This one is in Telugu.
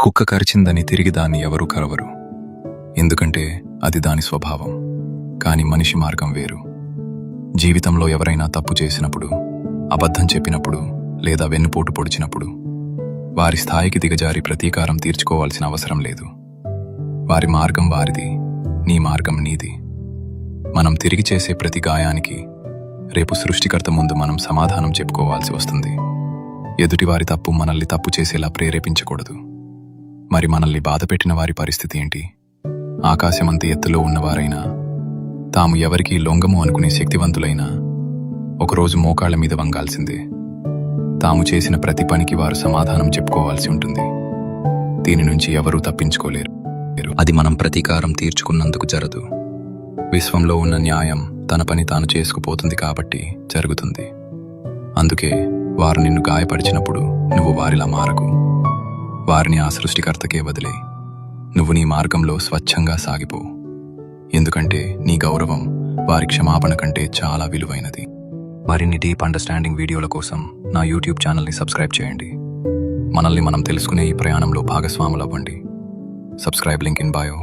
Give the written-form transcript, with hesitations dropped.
కుక్క కరిచిందని తిరిగి దాన్ని ఎవరూ కరవరు. ఎందుకంటే అది దాని స్వభావం. కాని మనిషి మార్గం వేరు. జీవితంలో ఎవరైనా తప్పు చేసినప్పుడు, అబద్ధం చెప్పినప్పుడు లేదా వెన్నుపోటు పొడిచినప్పుడు వారి స్థాయికి దిగజారి ప్రతీకారం తీర్చుకోవాల్సిన అవసరం లేదు. వారి మార్గం వారిది, నీ మార్గం నీది. మనం తిరిగి చేసే ప్రతి గాయానికి రేపు సృష్టికర్త ముందు మనం సమాధానం చెప్పుకోవాల్సి వస్తుంది. ఎదుటివారి తప్పు మనల్ని తప్పు చేసేలా ప్రేరేపించకూడదు. మరి మనల్ని బాధపెట్టిన వారి పరిస్థితి ఏంటి? ఆకాశమంత ఎత్తులో ఉన్నవారైనా, తాము ఎవరికీ లొంగము అనుకునే శక్తివంతులైనా ఒకరోజు మోకాళ్ల మీద వంగాల్సిందే. తాము చేసిన ప్రతి పనికి వారు సమాధానం చెప్పుకోవాల్సి ఉంటుంది. దీని నుంచి ఎవరూ తప్పించుకోలేరు. అది మనం ప్రతీకారం తీర్చుకున్నందుకు జరదు. విశ్వంలో ఉన్న న్యాయం తన పని తాను చేసుకుపోతుంది కాబట్టి జరుగుతుంది. అందుకే వారు నిన్ను గాయపరిచినప్పుడు నువ్వు వారిలా మారకు. వారిని ఆ సృష్టికర్తకే వదిలే. నువ్వు నీ మార్గంలో స్వచ్ఛంగా సాగిపో. ఎందుకంటే నీ గౌరవం వారి క్షమాపణ కంటే చాలా విలువైనది. మరిన్ని డీప్ అండర్స్టాండింగ్ వీడియోల కోసం నా యూట్యూబ్ ఛానల్ని సబ్స్క్రైబ్ చేయండి. మనల్ని మనం తెలుసుకునే ఈ ప్రయాణంలో భాగస్వాములవ్వండి. Subscribe link in bio.